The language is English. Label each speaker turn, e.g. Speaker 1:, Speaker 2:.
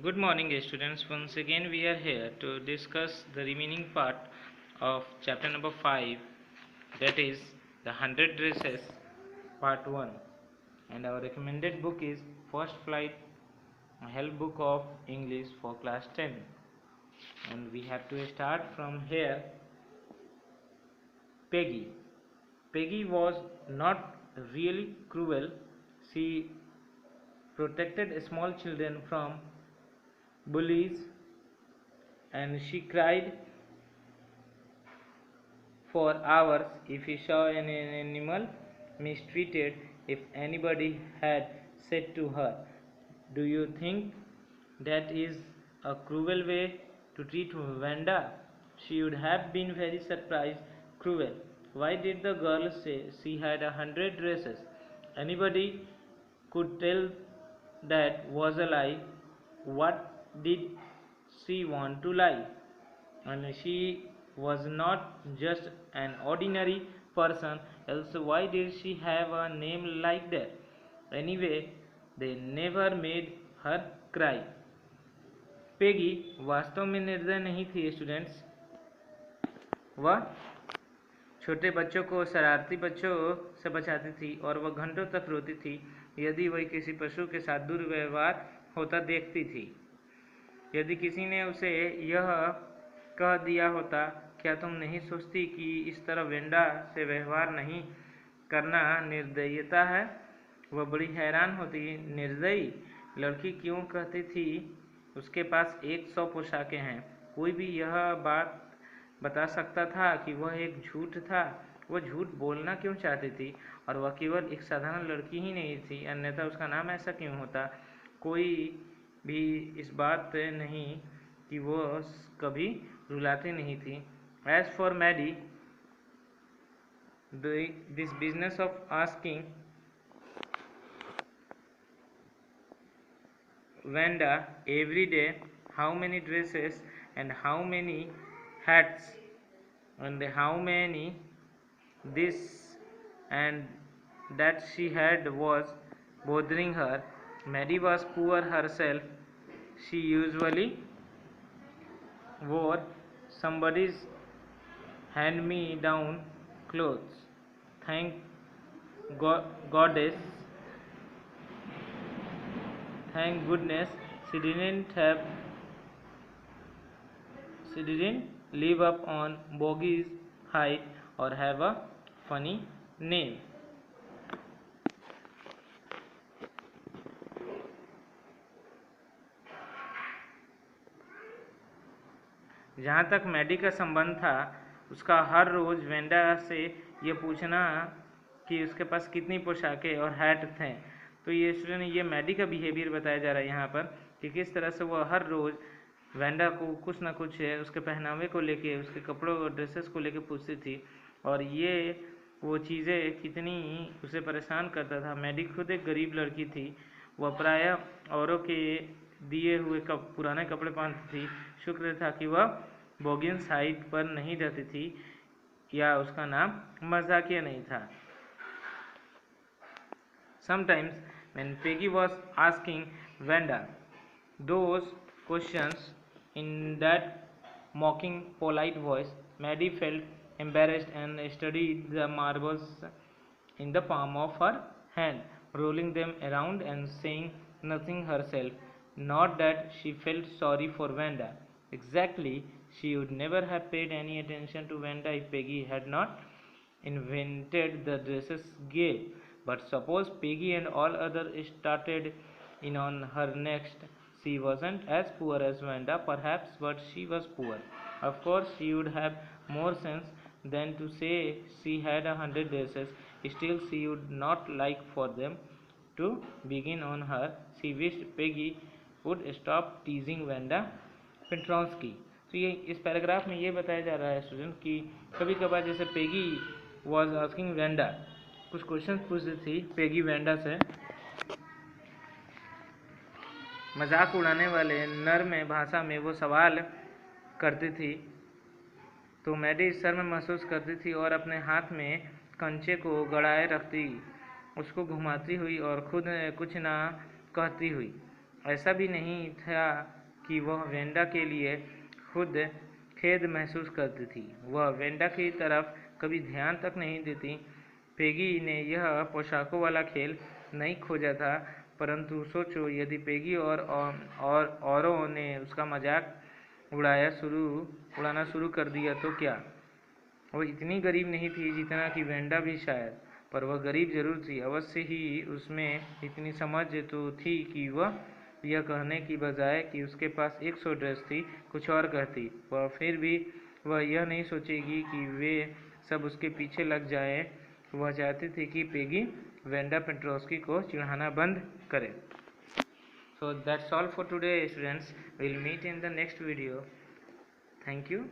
Speaker 1: Good morning, students. Once again, we are here to discuss the remaining part of chapter number 5, that is the 100 Dresses, part 1. And our recommended book is First Flight, a help book of English for class 10. And we have to start from here. Peggy. Peggy was not really cruel. She protected small children from bullies, and she cried for hours if he saw an animal mistreated. If anybody had said to her, "Do you think that is a cruel way to treat Vanda?" she would have been very surprised. Cruel? Why did the girl say she had 100 dresses? Anybody could tell that was a lie. What did she want to lie? And she was not just an ordinary person, else why did she have a name like that? Anyway, they never made her cry. Peggy वास्तव में निर्दय नहीं थी students. वह छोटे बच्चों को शरारती बच्चों से बचाती थी और वह घंटों तक रोती थी यदि वह किसी पशु के साथ दुर्व्यवहार होता देखती थी। यदि किसी ने उसे यह कह दिया होता, क्या तुम नहीं सोचती कि इस तरह वेंडा से व्यवहार नहीं करना निर्दयता है, वह बड़ी हैरान होती। निर्दयी लड़की क्यों कहती थी उसके पास 100 पोशाकें हैं। कोई भी यह बात बता सकता था कि वह एक झूठ था। वह झूठ बोलना क्यों चाहती थी? और वह केवल एक साधारण लड़की ही नहीं थी, अन्यथा उसका नाम ऐसा क्यों होता? कोई भी इस बात नहीं कि वह कभी रुलाती नहीं थी। As for Maddie, this business of asking Vanda every day how many dresses and how many hats and how many this and that she had was bothering her. Maddie was poor herself. She usually wore somebody's hand-me-down clothes. Thank goddess, thank goodness she didn't live up on Bogey's height or have a funny name. जहाँ तक Maddie का संबंध था, उसका हर रोज़ Wanda से ये पूछना कि उसके पास कितनी पोशाकें और हैट थे। तो ये स्टूडेंट, ये मैडी का बिहेवियर बताया जा रहा है यहाँ पर कि किस तरह से वह हर रोज़ वेंडा को कुछ ना कुछ उसके पहनावे को लेके, उसके कपड़ों और ड्रेसेस को लेके पूछती थी, और ये वो चीज़ें कितनी उसे परेशान करता था। मैडी खुद एक गरीब लड़की थी। वह प्रायः औरों के दिए हुए पुराने कपड़े पहनती थी। शुक्र था कि वह बोगिन साइट पर नहीं रहती थी या उसका नाम मजाकिया नहीं था। Sometimes when Peggy was asking Vanda those questions in that mocking polite voice, Maddie felt embarrassed and studied the marbles in the palm of her hand, rolling them around and saying nothing herself. Not that she felt sorry for Vanda. Exactly, she would never have paid any attention to Vanda if Peggy had not invented the dresses game. But suppose Peggy and all others started in on her next. She wasn't as poor as Vanda, perhaps, but she was poor. Of course, she would have more sense than to say she had 100 dresses. Still, she would not like for them to begin on her. She wished Peggy would stop teasing Vanda Petronsky. तो ये इस paragraph में ये बताया जा रहा है student कि कभी कभार जैसे पेगी वॉज आस्किंग वेंडा, कुछ क्वेश्चन पूछती थी पेगी वेंडा से, मजाक उड़ाने वाले नर्म भाषा में वो सवाल करती थी, तो मैडी शर्म महसूस करती थी और अपने हाथ में कंचे को गड़ाए रखती, उसको घुमाती हुई और खुद कुछ ना कहती हुई। ऐसा भी नहीं था कि वह वेंडा के लिए खुद खेद महसूस करती थी। वह वेंडा की तरफ कभी ध्यान तक नहीं देती। पेगी ने यह पोशाकों वाला खेल नहीं खोजा था, परंतु सोचो यदि पेगी और औरों ने उसका मजाक उड़ाना शुरू कर दिया तो क्या। वो इतनी गरीब नहीं थी जितना कि वेंडा भी शायद, पर वह गरीब जरूर थी। अवश्य ही उसमें इतनी समझ तो थी कि वह यह कहने की बजाय कि उसके पास 100 ड्रेस थी, कुछ और कहती। वह यह नहीं सोचेगी कि वे सब उसके पीछे लग जाएं। वह चाहती थी कि पेगी वेंडा पेट्रोस्की को चिढ़ाना बंद करे। So that's all for today, students. We'll meet in the next video. Thank you.